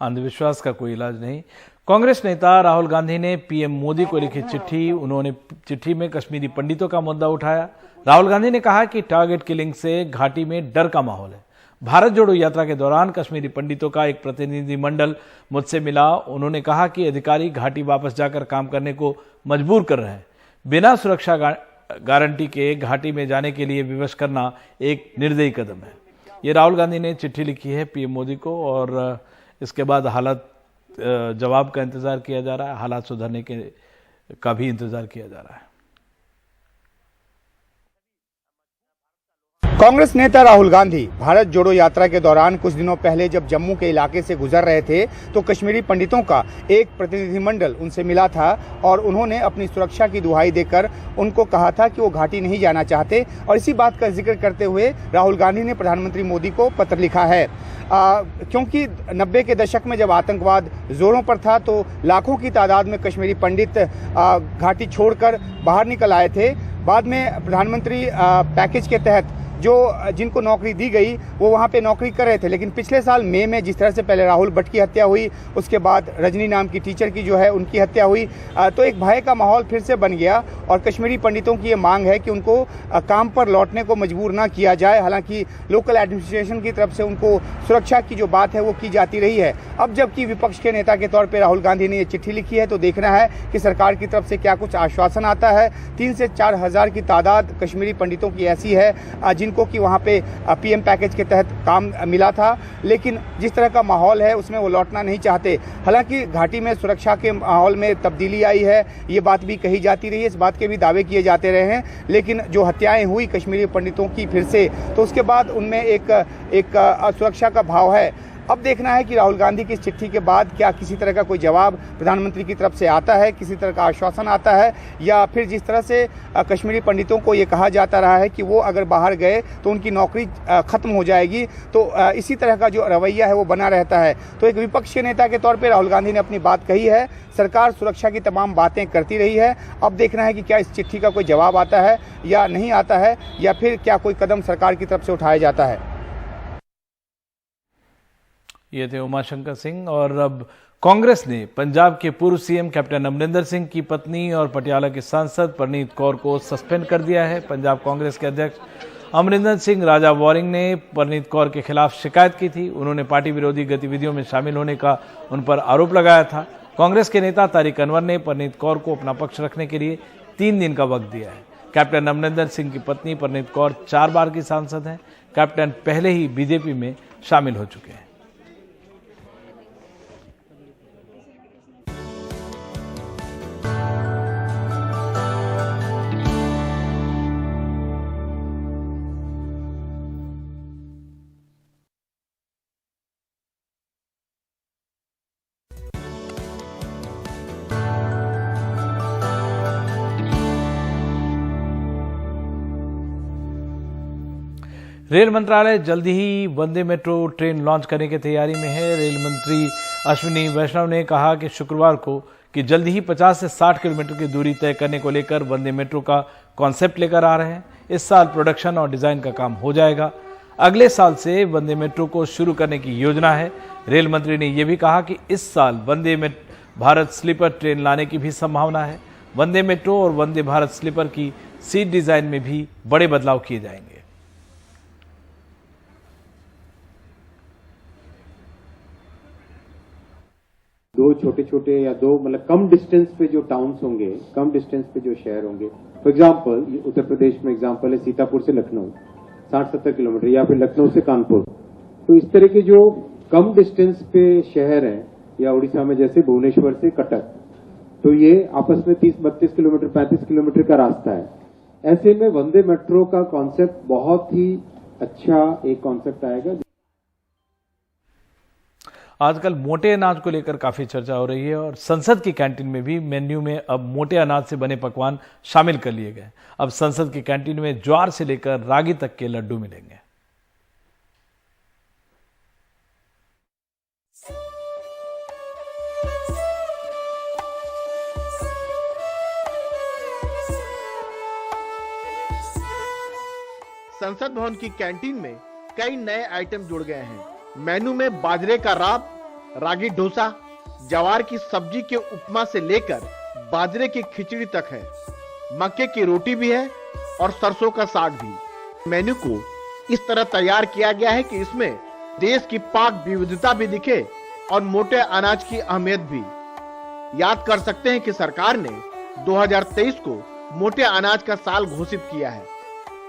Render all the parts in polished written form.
अंधविश्वास का कोई इलाज नहीं। कांग्रेस नेता राहुल गांधी ने पीएम मोदी को लिखी चिट्ठी। उन्होंने चिट्ठी में कश्मीरी पंडितों का मुद्दा उठाया। राहुल गांधी ने कहा कि टारगेट किलिंग से घाटी में डर का माहौल है। भारत जोड़ो यात्रा के दौरान कश्मीरी पंडितों का एक प्रतिनिधिमंडल मुझसे मिला। उन्होंने कहा कि अधिकारी घाटी वापस जाकर काम करने को मजबूर कर रहे हैं। बिना सुरक्षा गारंटी के घाटी में जाने के लिए विवश करना एक निर्दयी कदम है। ये राहुल गांधी ने चिट्ठी लिखी है पीएम मोदी को और इसके बाद हालात जवाब का इंतजार किया जा रहा है। हालात सुधरने के का भी इंतजार किया जा रहा है। कांग्रेस नेता राहुल गांधी भारत जोड़ो यात्रा के दौरान कुछ दिनों पहले जब जम्मू के इलाके से गुजर रहे थे तो कश्मीरी पंडितों का एक प्रतिनिधिमंडल उनसे मिला था और उन्होंने अपनी सुरक्षा की दुहाई देकर उनको कहा था कि वो घाटी नहीं जाना चाहते। और इसी बात का जिक्र करते हुए राहुल गांधी ने प्रधानमंत्री मोदी को पत्र लिखा है। क्योंकि 90 के दशक में जब आतंकवाद जोरों पर था तो लाखों की तादाद में कश्मीरी पंडित घाटी छोड़कर बाहर निकल आए थे। बाद में प्रधानमंत्री पैकेज के तहत जिनको नौकरी दी गई वो वहाँ पे नौकरी कर रहे थे। लेकिन पिछले साल मई में जिस तरह से पहले राहुल भट्ट की हत्या हुई, उसके बाद रजनी नाम की टीचर की उनकी हत्या हुई, तो एक भय का माहौल फिर से बन गया और कश्मीरी पंडितों की ये मांग है कि उनको काम पर लौटने को मजबूर ना किया जाए। हालांकि लोकल एडमिनिस्ट्रेशन की तरफ से उनको सुरक्षा की जो बात है वो की जाती रही है। अब जबकि विपक्ष के नेता के तौर पर राहुल गांधी ने ये चिट्ठी लिखी है तो देखना है कि सरकार की तरफ से क्या कुछ आश्वासन आता है। 3 से 4 हज़ार की तादाद कश्मीरी पंडितों की ऐसी है जिनको कि वहाँ पे पीएम पैकेज के तहत काम मिला था, लेकिन जिस तरह का माहौल है उसमें वो लौटना नहीं चाहते। हालांकि घाटी में सुरक्षा के माहौल में तब्दीली आई है, ये बात भी कही जाती रही है, इस बात के भी दावे किए जाते रहे हैं। लेकिन जो हत्याएं हुई कश्मीरी पंडितों की फिर से, तो उसके बाद उनमें एक असुरक्षा का भाव है। अब देखना है कि राहुल गांधी की इस चिट्ठी के बाद क्या किसी तरह का कोई जवाब प्रधानमंत्री की तरफ से आता है, किसी तरह का आश्वासन आता है, या फिर जिस तरह से कश्मीरी पंडितों को ये कहा जाता रहा है कि वो अगर बाहर गए तो उनकी नौकरी खत्म हो जाएगी, तो इसी तरह का जो रवैया है वो बना रहता है। तो एक विपक्ष के नेता के तौर पर राहुल गांधी ने अपनी बात कही है। सरकार सुरक्षा की तमाम बातें करती रही है। अब देखना है कि क्या इस चिट्ठी का कोई जवाब आता है या नहीं आता है, या फिर क्या कोई कदम सरकार की तरफ से उठाया जाता है। ये थे उमाशंकर सिंह। और अब कांग्रेस ने पंजाब के पूर्व सीएम कैप्टन अमरिंदर सिंह की पत्नी और पटियाला के सांसद परनीत कौर को सस्पेंड कर दिया है। पंजाब कांग्रेस के अध्यक्ष अमरिंदर सिंह राजा वॉरिंग ने परनीत कौर के खिलाफ शिकायत की थी। उन्होंने पार्टी विरोधी गतिविधियों में शामिल होने का उन पर आरोप लगाया था। कांग्रेस के नेता तारिक अनवर ने परनीत कौर को अपना पक्ष रखने के लिए 3 दिन का वक्त दिया है। कैप्टन अमरिंदर सिंह की पत्नी परनीत कौर 4 बार की सांसद हैं। कैप्टन पहले ही बीजेपी में शामिल हो चुके हैं। रेल मंत्रालय जल्दी ही वंदे मेट्रो ट्रेन लॉन्च करने की तैयारी में है। रेल मंत्री अश्विनी वैष्णव ने कहा कि शुक्रवार को कि जल्दी ही 50 से 60 किलोमीटर की दूरी तय करने को लेकर वंदे मेट्रो का कॉन्सेप्ट लेकर आ रहे हैं। इस साल प्रोडक्शन और डिजाइन का काम हो जाएगा। अगले साल से वंदे मेट्रो को शुरू करने की योजना है। रेल मंत्री ने यह भी कहा कि इस साल वंदे भारत स्लीपर ट्रेन लाने की भी संभावना है। वंदे मेट्रो और वंदे भारत स्लीपर की सीट डिजाइन में भी बड़े बदलाव किए जाएंगे। दो छोटे छोटे या दो मतलब कम डिस्टेंस पे जो टाउन्स होंगे, कम डिस्टेंस पे जो शहर होंगे, फॉर एग्जांपल उत्तर प्रदेश में एग्जांपल है सीतापुर से लखनऊ 60-70 किलोमीटर, या फिर लखनऊ से कानपुर। तो इस तरह के जो कम डिस्टेंस पे शहर हैं, या उड़ीसा में जैसे भुवनेश्वर से कटक, तो ये आपस में 30-32 किलोमीटर 35 किलोमीटर का रास्ता है। ऐसे में वंदे मेट्रो का कॉन्सेप्ट बहुत ही अच्छा एक कॉन्सेप्ट आएगा। आजकल मोटे अनाज को लेकर काफी चर्चा हो रही है और संसद की कैंटीन में भी मेन्यू में अब मोटे अनाज से बने पकवान शामिल कर लिए गए। अब संसद की कैंटीन में ज्वार से लेकर रागी तक के लड्डू मिलेंगे। संसद भवन की कैंटीन में कई नए आइटम जुड़ गए हैं। मेनू में बाजरे का राब, रागी डोसा, जवार की सब्जी के उपमा से लेकर बाजरे की खिचड़ी तक है। मक्के की रोटी भी है और सरसों का साग भी। मेन्यू को इस तरह तैयार किया गया है कि इसमें देश की पाक विविधता भी दिखे और मोटे अनाज की अहमियत भी। याद कर सकते हैं कि सरकार ने 2023 को मोटे अनाज का साल घोषित किया है।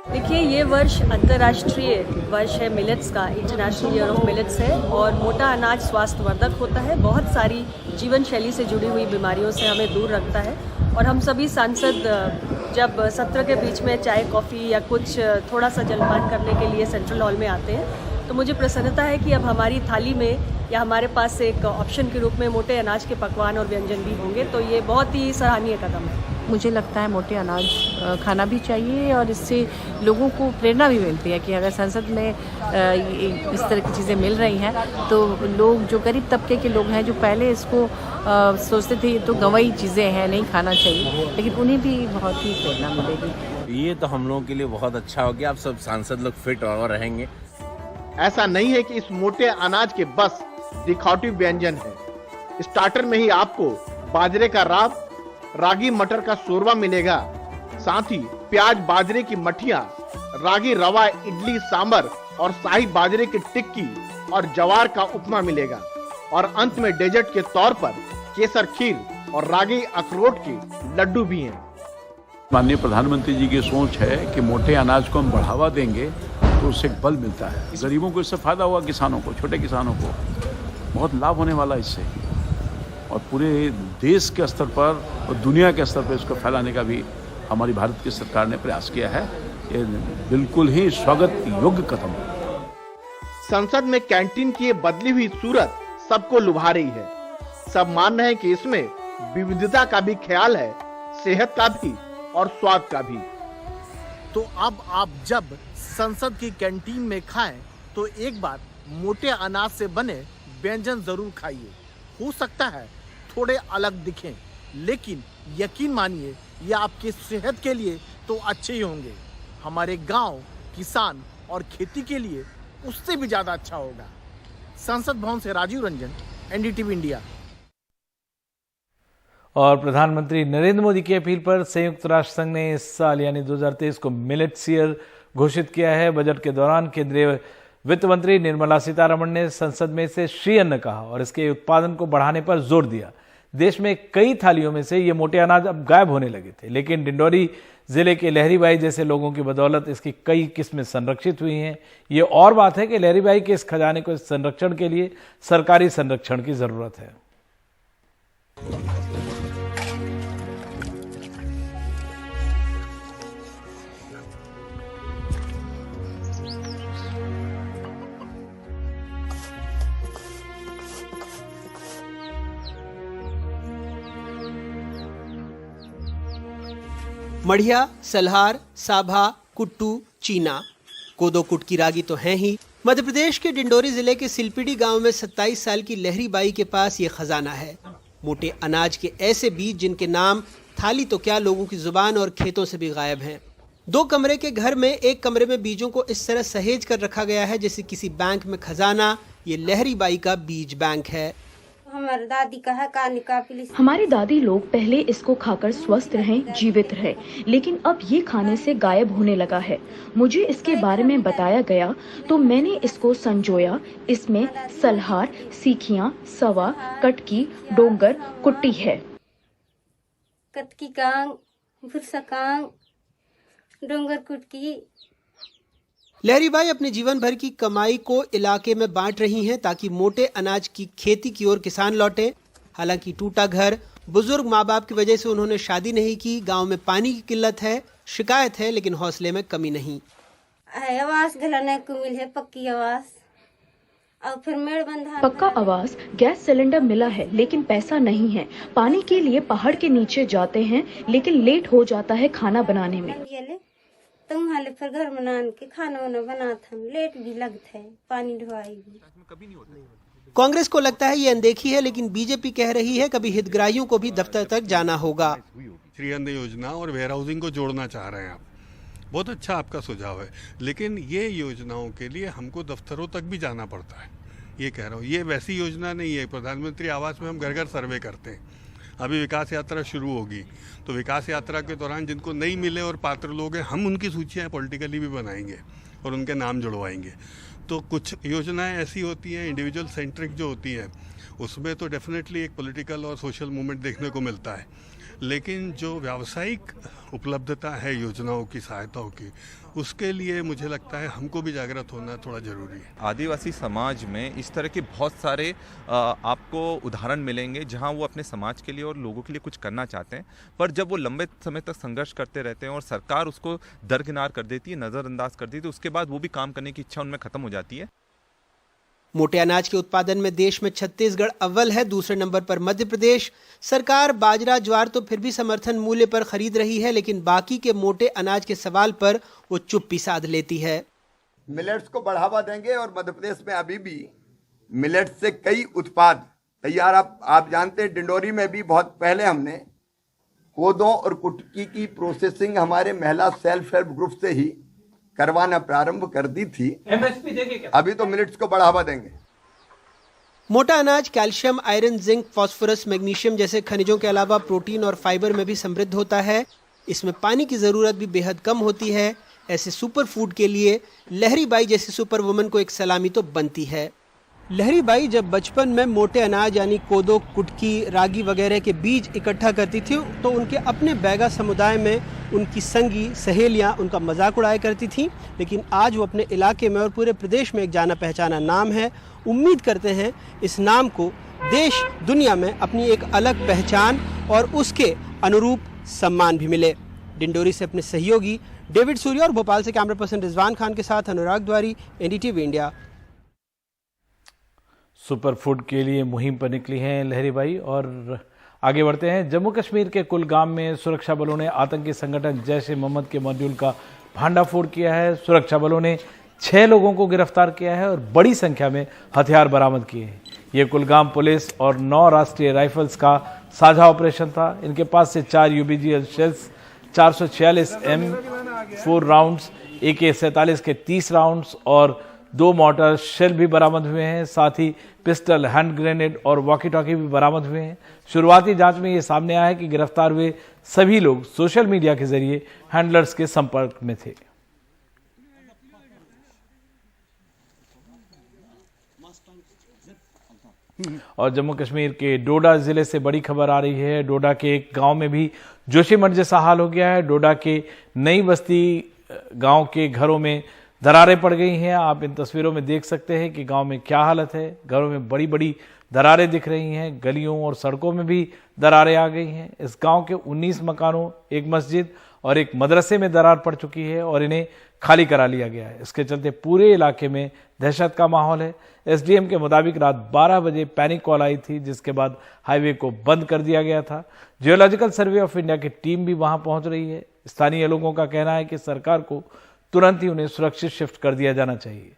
देखिए, ये वर्ष अंतर्राष्ट्रीय वर्ष है मिलेट्स का, इंटरनेशनल ईयर ऑफ मिलेट्स है। और मोटा अनाज स्वास्थ्यवर्धक होता है, बहुत सारी जीवन शैली से जुड़ी हुई बीमारियों से हमें दूर रखता है। और हम सभी सांसद जब सत्र के बीच में चाय कॉफ़ी या कुछ थोड़ा सा जलपान करने के लिए सेंट्रल हॉल में आते हैं, तो मुझे प्रसन्नता है कि अब हमारी थाली में या हमारे पास एक ऑप्शन के रूप में मोटे अनाज के पकवान और व्यंजन भी होंगे। तो ये बहुत ही सराहनीय कदम है। मुझे लगता है मोटे अनाज खाना भी चाहिए और इससे लोगों को प्रेरणा भी मिलती है कि अगर संसद में इस तरह की चीज़ें मिल रही हैं तो लोग, जो गरीब तबके के लोग हैं, जो पहले इसको सोचते थे तो गंवाई चीज़ें हैं, नहीं खाना चाहिए, लेकिन उन्हें भी बहुत ही प्रेरणा मिलेगी। ये तो हम लोगों के लिए बहुत अच्छा हो गया। अब सब सांसद लोग फिट और रहेंगे। ऐसा नहीं है कि इस मोटे अनाज के बस दिखावटी व्यंजन है। स्टार्टर में ही आपको बाजरे का राब, रागी मटर का शोरबा मिलेगा, साथ ही प्याज बाजरे की मठिया, रागी रवा इडली सांबर और शाही बाजरे की टिक्की और जवार का उपमा मिलेगा। और अंत में डेजर्ट के तौर पर केसर खीर और रागी अखरोट के लड्डू भी हैं। माननीय प्रधानमंत्री जी की सोच है कि मोटे अनाज को हम बढ़ावा देंगे तो उससे एक बल मिलता है। गरीबों को इससे फायदा होगा, किसानों को, छोटे किसानों को बहुत लाभ होने वाला इससे। और पूरे देश के स्तर पर और दुनिया के स्तर पर इसको फैलाने का भी हमारी भारत की सरकार ने प्रयास किया है। ये बिल्कुल ही स्वागत योग्य कदम है। संसद में कैंटीन की ये बदली हुई सूरत सबको लुभा रही है। सब मान रहे हैं कि इसमें विविधता का भी ख्याल है, सेहत का भी और स्वाद का भी। तो अब आप जब संसद की कैंटीन में खाएं तो एक बार मोटे अनाज से बने व्यंजन जरूर खाइए। हो सकता है थोड़े अलग दिखें, लेकिन यकीन मानिए ये आपकी सेहत के लिए तो अच्छे ही होंगे। हमारे गांव, किसान और खेती के लिए उससे भी ज्यादा अच्छा होगा। संसद भवन से राजीव रंजन, एनडीटीवी इंडिया। और प्रधानमंत्री नरेंद्र मोदी की अपील पर संयुक्त राष्ट्र संघ ने इस साल यानी 2023 को मिलेट्स ईयर घोषित किया है। बजट के दौरान केंद्रीय वित्त मंत्री निर्मला सीतारमण ने संसद में इसे श्री अन्न कहा और इसके उत्पादन को बढ़ाने पर जोर दिया। देश में कई थालियों में से ये मोटे अनाज अब गायब होने लगे थे, लेकिन डिंडोरी जिले के लहरीबाई जैसे लोगों की बदौलत इसकी कई किस्में संरक्षित हुई हैं। ये और बात है कि लहरीबाई के इस खजाने को संरक्षण के लिए सरकारी संरक्षण की जरूरत है। मढ़िया, सलहार, साभा, कुट्टू, चीना, कोदो कुट की रागी तो हैं ही। मध्य प्रदेश के डिंडोरी जिले के सिलपिडी गांव में 27 साल की लहरी बाई के पास ये खजाना है। मोटे अनाज के ऐसे बीज जिनके नाम थाली तो क्या लोगों की जुबान और खेतों से भी गायब हैं। 2 कमरे के घर में एक कमरे में बीजों को इस तरह सहेज कर रखा गया है जैसे किसी बैंक में खजाना। ये लहरी बाई का बीज बैंक है। हमारी दादी का है हमारी दादी लोग पहले इसको खाकर स्वस्थ रहें, जीवित रहे, लेकिन अब ये खाने से गायब होने लगा है। मुझे इसके बारे में बताया गया तो मैंने इसको संजोया। इसमें सलहार, सीखियां, सवा, कटकी, डोंगर, कुट्टी है। कटकी कांग, भुरसा कांग, डोंगर कुटकी। लहरीबाई अपने जीवन भर की कमाई को इलाके में बांट रही हैं ताकि मोटे अनाज की खेती की ओर किसान लौटे। हालांकि टूटा घर, बुजुर्ग माँ बाप की वजह से उन्होंने शादी नहीं की। गांव में पानी की किल्लत है, शिकायत है, लेकिन हौसले में कमी नहीं। आवास घलाने को मिल है, पक्की आवास और फिर मेड़ बंधा। पक्का आवास, गैस सिलेंडर मिला है लेकिन पैसा नहीं है। पानी के लिए पहाड़ के नीचे जाते हैं लेकिन लेट हो जाता है खाना बनाने में। तुम हाले फिर घर बना के खाना वाना बनाता, लेट भी लगता है, पानी ढोआई भी। कांग्रेस को लगता है ये अनदेखी है, लेकिन बीजेपी कह रही है कभी हितग्राहियों को भी दफ्तर तक जाना होगा। श्री अन्न योजना और वेयर हाउसिंग को जोड़ना चाह रहे हैं आप, बहुत अच्छा आपका सुझाव है, लेकिन ये योजनाओं के लिए हमको दफ्तरों तक भी जाना पड़ता है। ये कह रहा हूँ। ये वैसी योजना नहीं है। प्रधानमंत्री आवास में हम घर घर सर्वे करते हैं। अभी विकास यात्रा शुरू होगी, तो विकास यात्रा के दौरान जिनको नहीं मिले और पात्र लोग हैं, हम उनकी सूचियाँ पॉलिटिकली भी बनाएंगे और उनके नाम जुड़वाएंगे। तो कुछ योजनाएं ऐसी होती हैं इंडिविजुअल सेंट्रिक जो होती हैं, उसमें तो डेफिनेटली एक पॉलिटिकल और सोशल मूवमेंट देखने को मिलता है, लेकिन जो व्यावसायिक उपलब्धता है योजनाओं की, सहायताओं की, उसके लिए मुझे लगता है हमको भी जागृत होना थोड़ा ज़रूरी है। आदिवासी समाज में इस तरह के बहुत सारे आपको उदाहरण मिलेंगे जहां वो अपने समाज के लिए और लोगों के लिए कुछ करना चाहते हैं, पर जब वो लंबे समय तक संघर्ष करते रहते हैं और सरकार उसको दरकिनार कर देती है, नज़रअंदाज कर देती है, तो उसके बाद वो भी काम करने की इच्छा उनमें खत्म हो जाती है। मोटे अनाज के उत्पादन में देश में छत्तीसगढ़ अव्वल है, दूसरे नंबर पर मध्य प्रदेश। सरकार बाजरा ज्वार तो फिर भी समर्थन मूल्य पर खरीद रही है, लेकिन बाकी के मोटे अनाज के सवाल पर वो चुप्पी साध लेती है। मिलेट्स को बढ़ावा देंगे और मध्य प्रदेश में अभी भी मिलेट्स से कई उत्पाद तैयार आप जानते हैं। डिंडोरी में भी बहुत पहले हमने कोदो और कुटकी की प्रोसेसिंग हमारे महिला सेल्फ हेल्प ग्रुप से ही करवाना प्रारंभ कर दी थी। एमएसपी देंगे क्या? अभी तो मिलेट्स को बढ़ावा देंगे। मोटा अनाज calcium, iron, zinc, phosphorus, magnesium जैसे खनिजों के अलावा प्रोटीन और फाइबर में भी समृद्ध होता है। इसमें पानी की जरूरत भी बेहद कम होती है। ऐसे सुपर फूड के लिए लहरी बाई जैसी सुपर वुमन को एक सलामी तो बनती है। लहरी बाई जब बचपन में मोटे अनाज यानी कोदो, कुटकी, रागी वगैरह के बीज इकट्ठा करती थी, तो उनके अपने बैगा समुदाय में उनकी संगी सहेलियां उनका मजाक उड़ाया करती थीं। लेकिन आज वो अपने इलाके में और पूरे प्रदेश में एक जाना पहचाना नाम है। उम्मीद करते हैं इस नाम को देश दुनिया में अपनी एक अलग पहचान और उसके अनुरूप सम्मान भी मिले। डिंडोरी से अपने सहयोगी डेविड सूर्या और भोपाल से कैमरा पर्सन रिजवान खान के साथ अनुराग द्वारी, एनडीटीवी इंडिया। सुपर फूड के लिए मुहिम पर निकली हैं लहरी बाई। और आगे बढ़ते हैं। जम्मू कश्मीर के कुलगाम में सुरक्षा बलों ने आतंकी संगठन जैश ए मोहम्मद के मॉड्यूल का भांडाफोड़ किया है। सुरक्षा बलों ने 6 लोगों को गिरफ्तार किया है और बड़ी संख्या में हथियार बरामद किए हैं। ये कुलगाम पुलिस और 9 राष्ट्रीय राइफल्स का साझा ऑपरेशन था। इनके पास से 4 UBGL shells, 446 M4 rounds, AK-47 के 30 राउंड्स और 2 मोर्टार शेल भी बरामद हुए हैं। साथ ही पिस्टल, हैंड ग्रेनेड और वॉकी टॉकी भी बरामद हुए हैं। शुरुआती जांच में ये सामने आया है कि गिरफ्तार हुए सभी लोग सोशल मीडिया के जरिए हैंडलर्स के संपर्क में थे। और जम्मू कश्मीर के डोडा जिले से बड़ी खबर आ रही है। डोडा के एक गांव में भी जोशीमठ जैसा हाल हो गया है। डोडा के नई बस्ती गांव के घरों में दरारें पड़ गई हैं। आप इन तस्वीरों में देख सकते हैं कि गांव में क्या हालत है। घरों में बड़ी बड़ी दरारें दिख रही हैं। गलियों और सड़कों में भी दरारें आ गई हैं। इस गांव के 19 मकानों, एक मस्जिद और एक मदरसे में दरार पड़ चुकी है और इन्हें खाली करा लिया गया है। इसके चलते पूरे इलाके में दहशत का माहौल है। एसडीएम के मुताबिक रात 12 बजे पैनिक कॉल आई थी, जिसके बाद हाईवे को बंद कर दिया गया था। जियोलॉजिकल सर्वे ऑफ इंडिया की टीम भी वहां पहुंच रही है। स्थानीय लोगों का कहना है कि सरकार को तुरंत ही उन्हें सुरक्षित शिफ्ट कर दिया जाना चाहिए।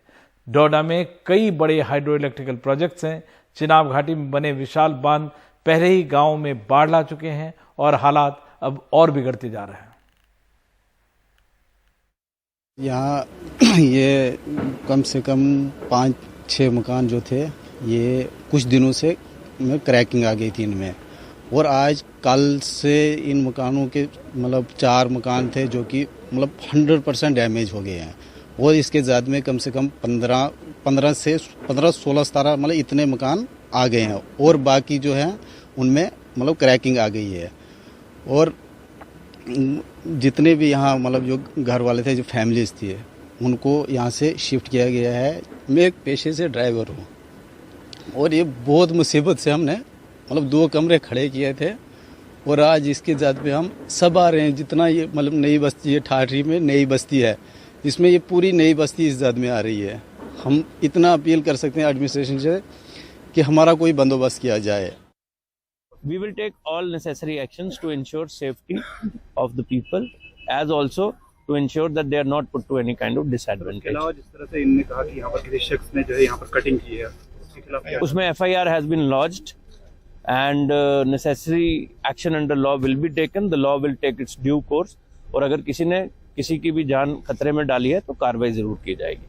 डोडा में कई बड़े हाइड्रो इलेक्ट्रिकल प्रोजेक्ट्स हैं। चिनाब घाटी में बने विशाल बांध पहले ही गांव में बाढ़ ला चुके हैं और हालात अब और बिगड़ते जा रहे हैं। यहाँ ये कम से कम 5-6 मकान जो थे, ये कुछ दिनों से में क्रैकिंग आ गई थी इनमें। और आज कल से इन मकानों के मतलब 4 मकान थे जो कि मतलब 100% डैमेज हो गए हैं। और इसके ज़्यादा में कम से कम 15-16-17 मतलब इतने मकान आ गए हैं। और बाकी जो है उनमें मतलब क्रैकिंग आ गई है। और जितने भी यहाँ मतलब जो घर वाले थे, जो फैमिलीज थी, उनको यहाँ से शिफ्ट किया गया है। मैं एक पेशे से ड्राइवर हूँ और ये बहुत मुसीबत से हमने मतलब 2 कमरे खड़े किए थे। और आज इसके ज़्यादा पे हम सब आ रहे हैं। जितना ये मतलब नई बस्ती है, ठाठरी में नई बस्ती है, इसमें ये पूरी नई बस्ती इस ज़्यादा में आ रही है। हम इतना अपील कर सकते हैं एडमिनिस्ट्रेशन से कि हमारा कोई बंदोबस्त किया जाए। We will take all necessary actions to ensure safety of the people, as also to ensure that they are not put to any kind of disadvantage. जिस तरह से इनने कहा कि यहाँ पर किसी शख्स ने जो है यहाँ पर कटिंग की है, उसके खिलाफ उसमें FIR has been lodged and necessary action under law will be taken. The law will take its due course. और अगर किसी ने किसी की भी जान खतरे में डाली है तो कार्रवाई जरूर की जाएगी।